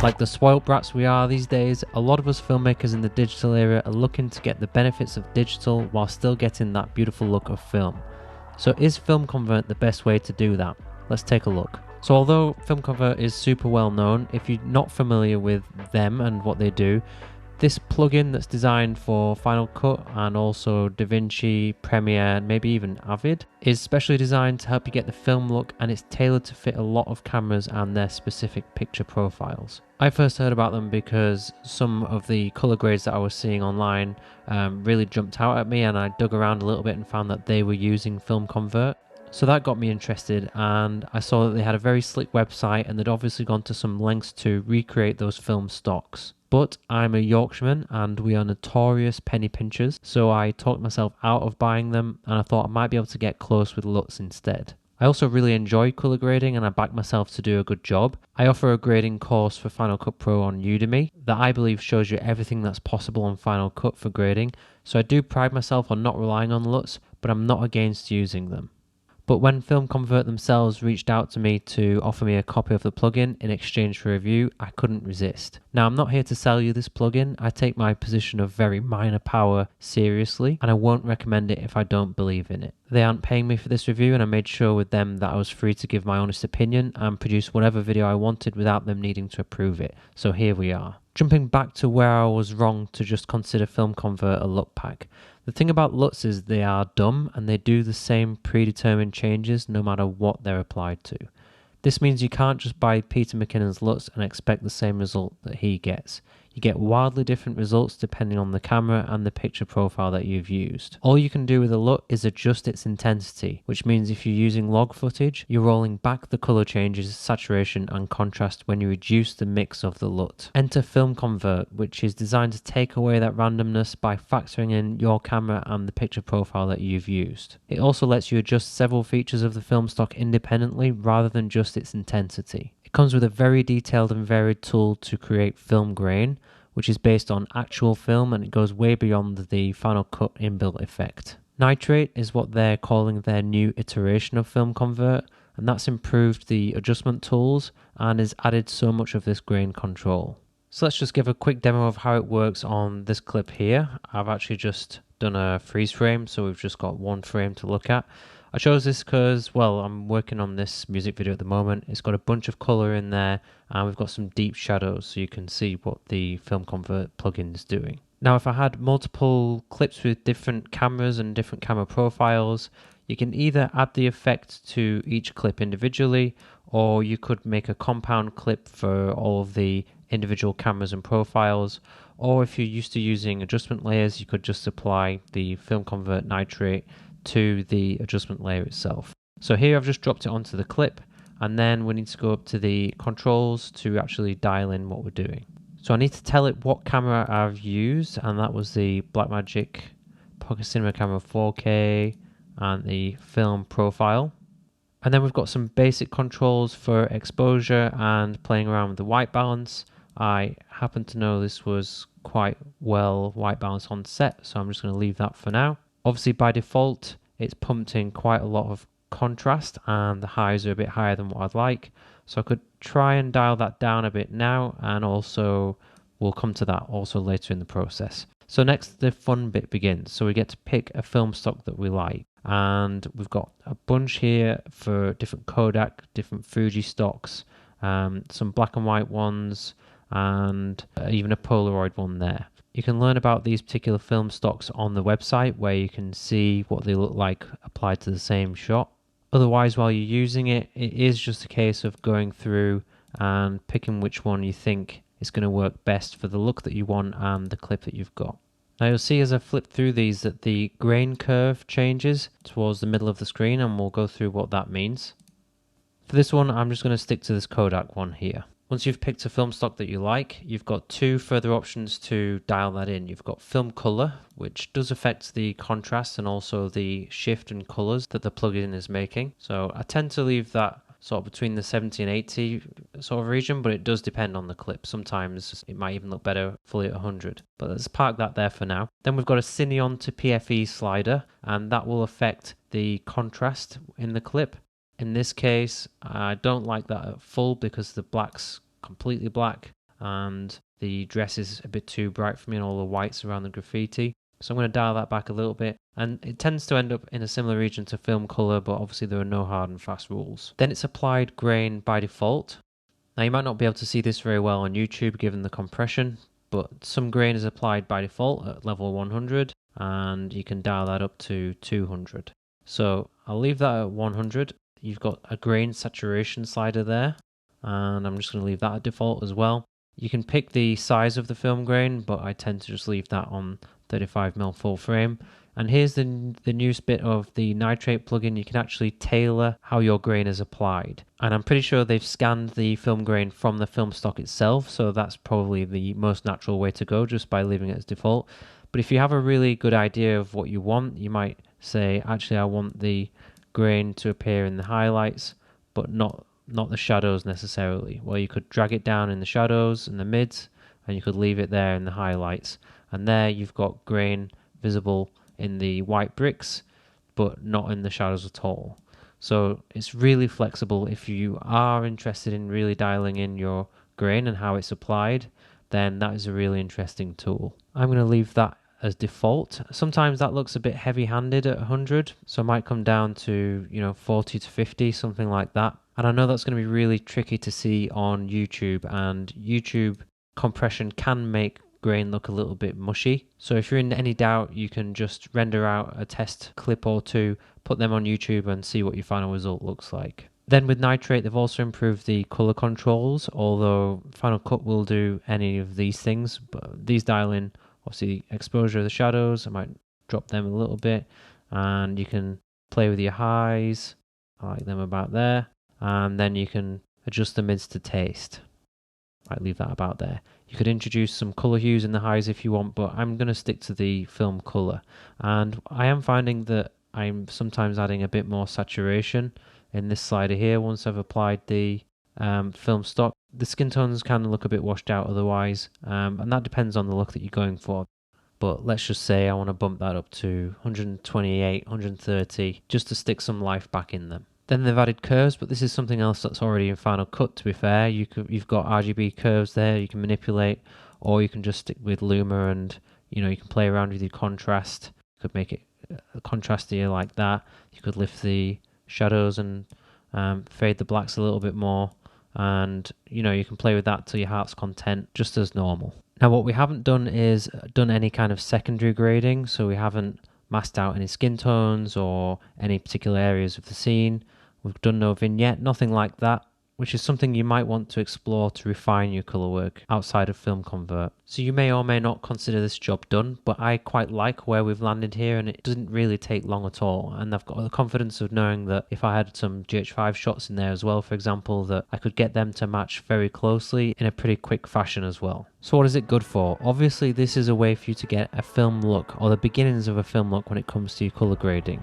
Like the spoiled brats we are these days, a lot of us filmmakers in the digital era are looking to get the benefits of digital while still getting that beautiful look of film. So is FilmConvert the best way to do that? Let's take a look. So although FilmConvert is super well known, if you're not familiar with them and what they do, this plugin that's designed for Final Cut and also DaVinci, Premiere, maybe even Avid, is specially designed to help you get the film look, and it's tailored to fit a lot of cameras and their specific picture profiles. I first heard about them because some of the color grades that I was seeing online really jumped out at me, and I dug around a little bit and found that they were using FilmConvert. So that got me interested, and I saw that they had a very slick website and they'd obviously gone to some lengths to recreate those film stocks. But I'm a Yorkshireman and we are notorious penny pinchers, so I talked myself out of buying them and I thought I might be able to get close with LUTs instead. I also really enjoy color grading and I backed myself to do a good job. I offer a grading course for Final Cut Pro on Udemy that I believe shows you everything that's possible on Final Cut for grading, so I do pride myself on not relying on LUTs, but I'm not against using them. But when FilmConvert themselves reached out to me to offer me a copy of the plugin in exchange for a review, I couldn't resist. Now, I'm not here to sell you this plugin. I take my position of very minor power seriously, and I won't recommend it if I don't believe in it. They aren't paying me for this review, and I made sure with them that I was free to give my honest opinion and produce whatever video I wanted without them needing to approve it. So here we are. Jumping back to where I was wrong to just consider FilmConvert a LUT pack. The thing about LUTs is they are dumb and they do the same predetermined changes no matter what they're applied to. This means you can't just buy Peter McKinnon's LUTs and expect the same result that he gets. You get wildly different results depending on the camera and the picture profile that you've used. All you can do with a LUT is adjust its intensity, which means if you're using log footage, you're rolling back the color changes, saturation and contrast when you reduce the mix of the LUT. Enter FilmConvert, which is designed to take away that randomness by factoring in your camera and the picture profile that you've used. It also lets you adjust several features of the film stock independently rather than just its intensity. It comes with a very detailed and varied tool to create film grain, which is based on actual film, and it goes way beyond the Final Cut inbuilt effect. Nitrate is what they're calling their new iteration of FilmConvert, and that's improved the adjustment tools and has added so much of this grain control. So let's just give a quick demo of how it works on this clip here. I've actually just done a freeze frame, so we've just got one frame to look at. I chose this because, well, I'm working on this music video at the moment. It's got a bunch of color in there and we've got some deep shadows so you can see what the FilmConvert plugin is doing. Now, if I had multiple clips with different cameras and different camera profiles, you can either add the effect to each clip individually, or you could make a compound clip for all of the individual cameras and profiles, or if you're used to using adjustment layers, you could just apply the FilmConvert Nitrate to the adjustment layer itself. So here I've just dropped it onto the clip, and then we need to go up to the controls to actually dial in what we're doing. So I need to tell it what camera I've used, and that was the Blackmagic Pocket Cinema Camera 4K and the film profile. And then we've got some basic controls for exposure and playing around with the white balance. I happen to know this was quite well white balance on set, so I'm just going to leave that for now. Obviously by default it's pumped in quite a lot of contrast and the highs are a bit higher than what I'd like, so I could try and dial that down a bit now, and also we'll come to that also later in the process. So next the fun bit begins. So we get to pick a film stock that we like, and we've got a bunch here for different Kodak, different Fuji stocks, some black and white ones, and even a Polaroid one there. You can learn about these particular film stocks on the website where you can see what they look like applied to the same shot. Otherwise, while you're using it, it is just a case of going through and picking which one you think is going to work best for the look that you want and the clip that you've got. Now you'll see as I flip through these that the grain curve changes towards the middle of the screen, and we'll go through what that means. For this one, I'm just going to stick to this Kodak one here. Once you've picked a film stock that you like, you've got two further options to dial that in. You've got film color, which does affect the contrast and also the shift in colors that the plugin is making. So I tend to leave that sort of between the 70 and 80 sort of region, but it does depend on the clip. Sometimes it might even look better fully at 100, but let's park that there for now. Then we've got a Cineon to PFE slider, and that will affect the contrast in the clip. In this case, I don't like that at full because the black's completely black, and the dress is a bit too bright for me and all the whites around the graffiti. So I'm going to dial that back a little bit, and it tends to end up in a similar region to film color, but obviously there are no hard and fast rules. Then it's applied grain by default. Now you might not be able to see this very well on YouTube given the compression, but some grain is applied by default at level 100, and you can dial that up to 200. So I'll leave that at 100. You've got a grain saturation slider there, and I'm just going to leave that at default as well. You can pick the size of the film grain, but I tend to just leave that on 35mm full frame. And here's the newest bit of the Nitrate plugin. You can actually tailor how your grain is applied. And I'm pretty sure they've scanned the film grain from the film stock itself, so that's probably the most natural way to go, just by leaving it as default. But if you have a really good idea of what you want, you might say, actually I want the grain to appear in the highlights, but not the shadows necessarily. Well, you could drag it down in the shadows and the mids, and you could leave it there in the highlights. And there you've got grain visible in the white bricks, but not in the shadows at all. So it's really flexible. If you are interested in really dialing in your grain and how it's applied, then that is a really interesting tool. I'm going to leave that as default. Sometimes that looks a bit heavy-handed at 100, so I might come down to 40 to 50, something like that. And I know that's going to be really tricky to see on YouTube, and YouTube compression can make grain look a little bit mushy. So if you're in any doubt, you can just render out a test clip or two, put them on YouTube and see what your final result looks like. Then with Nitrate, they've also improved the color controls, although Final Cut will do any of these things, but these dial in obviously exposure of the shadows. I might drop them a little bit, and you can play with your highs. I like them about there, and then you can adjust the mids to taste. Might leave that about there. You could introduce some color hues in the highs if you want, but I'm going to stick to the film color. And I am finding that I'm sometimes adding a bit more saturation in this slider here once I've applied the film stock. The skin tones kind of look a bit washed out otherwise, and that depends on the look that you're going for. But let's just say I want to bump that up to 128, 130, just to stick some life back in them. Then they've added curves, but this is something else that's already in Final Cut, to be fair. You've got RGB curves there you can manipulate, or you can just stick with Luma and you can play around with your contrast. You could make it contrastier like that. You could lift the shadows and fade the blacks a little bit more, and you can play with that to your heart's content, just as normal. Now what we haven't done is any kind of secondary grading, so we haven't masked out any skin tones or any particular areas of the scene. We've done no vignette, nothing like that, which is something you might want to explore to refine your color work outside of FilmConvert. So you may or may not consider this job done, but I quite like where we've landed here, and it doesn't really take long at all. And I've got the confidence of knowing that if I had some GH5 shots in there as well, for example, that I could get them to match very closely in a pretty quick fashion as well. So what is it good for? Obviously this is a way for you to get a film look, or the beginnings of a film look when it comes to your color grading.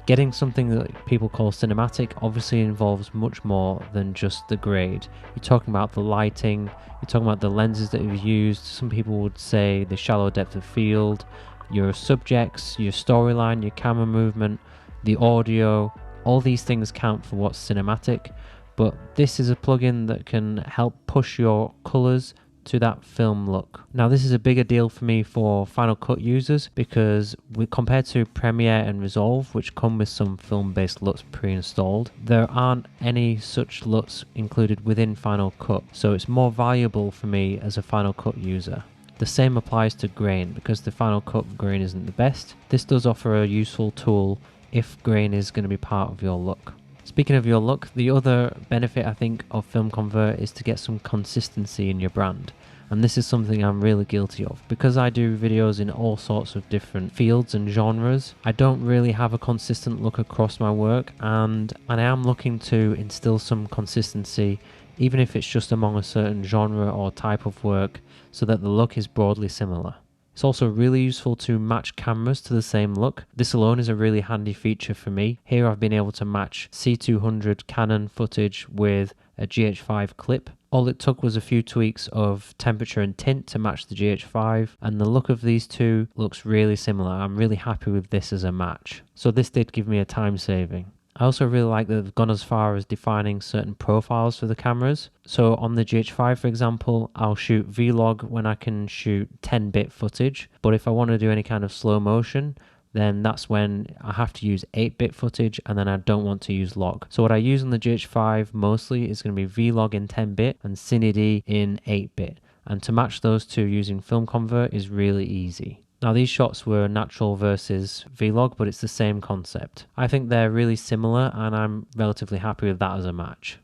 Getting something that people call cinematic obviously involves much more than just the grade. You're talking about the lighting, you're talking about the lenses that you've used. Some people would say the shallow depth of field, your subjects, your storyline, your camera movement, the audio. All these things count for what's cinematic, but this is a plugin that can help push your colors to that film look. Now this is a bigger deal for me for Final Cut users, because compared to Premiere and Resolve, which come with some film-based LUTs pre-installed, there aren't any such LUTs included within Final Cut, so it's more valuable for me as a Final Cut user. The same applies to grain, because the Final Cut grain isn't the best. This does offer a useful tool if grain is going to be part of your look. Speaking of your look, the other benefit I think of FilmConvert is to get some consistency in your brand. And this is something I'm really guilty of. Because I do videos in all sorts of different fields and genres, I don't really have a consistent look across my work, and I am looking to instill some consistency, even if it's just among a certain genre or type of work, so that the look is broadly similar. It's also really useful to match cameras to the same look. This alone is a really handy feature for me. Here I've been able to match C200 Canon footage with a GH5 clip. All it took was a few tweaks of temperature and tint to match the GH5, and the look of these two looks really similar. I'm really happy with this as a match. So this did give me a time saving. I also really like that they've gone as far as defining certain profiles for the cameras. So on the GH5, for example, I'll shoot vlog when I can shoot 10-bit footage, but if I want to do any kind of slow motion, then that's when I have to use 8-bit footage, and then I don't want to use log. So what I use on the GH5 mostly is going to be vlog in 10-bit and Cine-D in 8-bit. And to match those two using FilmConvert is really easy. Now these shots were natural versus vlog, but it's the same concept. I think they're really similar and I'm relatively happy with that as a match.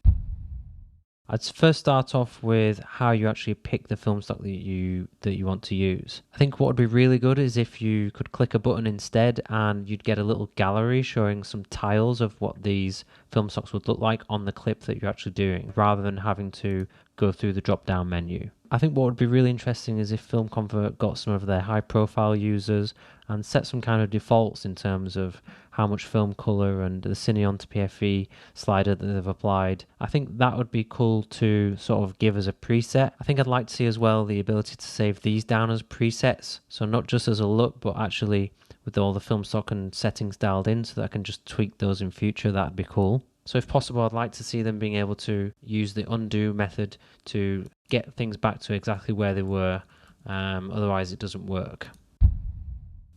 I'd first start off with how you actually pick the film stock that you want to use. I think what would be really good is if you could click a button instead and you'd get a little gallery showing some tiles of what these film stocks would look like on the clip that you're actually doing, rather than having to go through the drop down menu. I think what would be really interesting is if FilmConvert got some of their high profile users and set some kind of defaults in terms of how much film color and the Cine onto PFE slider that they've applied. I think that would be cool to sort of give as a preset. I think I'd like to see as well the ability to save these down as presets, so not just as a LUT, but actually with all the film stock and settings dialed in, so that I can just tweak those in future. That'd be cool. So if possible, I'd like to see them being able to use the undo method to get things back to exactly where they were, otherwise it doesn't work.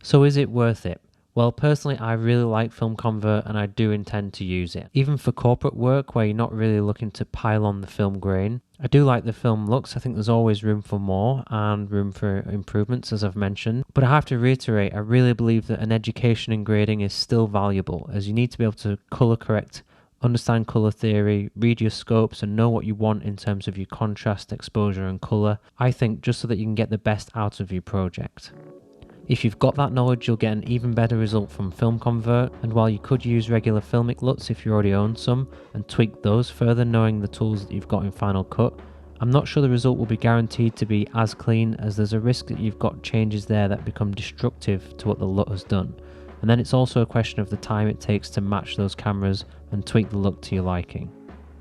So is it worth it? Well, personally, I really like FilmConvert and I do intend to use it. Even for corporate work where you're not really looking to pile on the film grain. I do like the film looks. I think there's always room for more and room for improvements, as I've mentioned. But I have to reiterate, I really believe that an education in grading is still valuable, as you need to be able to color correct, understand color theory, read your scopes and know what you want in terms of your contrast, exposure and color. I think just so that you can get the best out of your project. If you've got that knowledge, you'll get an even better result from FilmConvert, and while you could use regular Filmic LUTs if you already own some and tweak those further knowing the tools that you've got in Final Cut, I'm not sure the result will be guaranteed to be as clean, as there's a risk that you've got changes there that become destructive to what the LUT has done. And then it's also a question of the time it takes to match those cameras and tweak the look to your liking.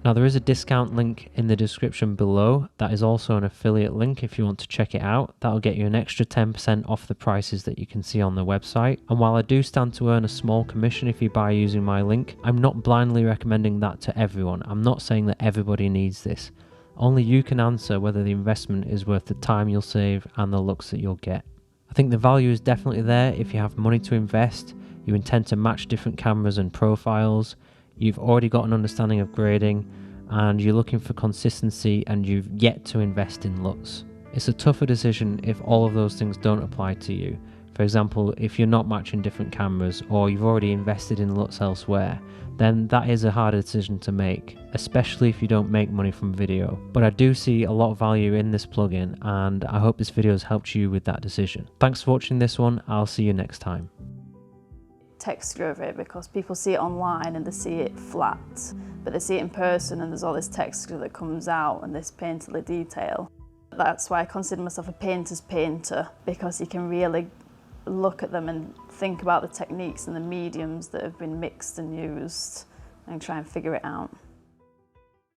Now there is a discount link in the description below. That is also an affiliate link if you want to check it out. That'll get you an extra 10% off the prices that you can see on the website. And while I do stand to earn a small commission if you buy using my link, I'm not blindly recommending that to everyone. I'm not saying that everybody needs this. Only you can answer whether the investment is worth the time you'll save and the looks that you'll get. I think the value is definitely there if you have money to invest, you intend to match different cameras and profiles, you've already got an understanding of grading, and you're looking for consistency and you've yet to invest in LUTs. It's a tougher decision if all of those things don't apply to you. For example, if you're not matching different cameras or you've already invested in LUTs elsewhere, then that is a harder decision to make, especially if you don't make money from video. But I do see a lot of value in this plugin and I hope this video has helped you with that decision. Thanks for watching this one, I'll see you next time. Texture of it, because people see it online and they see it flat, but they see it in person and there's all this texture that comes out and this painterly detail. That's why I consider myself a painter's painter, because you can really look at them and think about the techniques and the mediums that have been mixed and used and try and figure it out.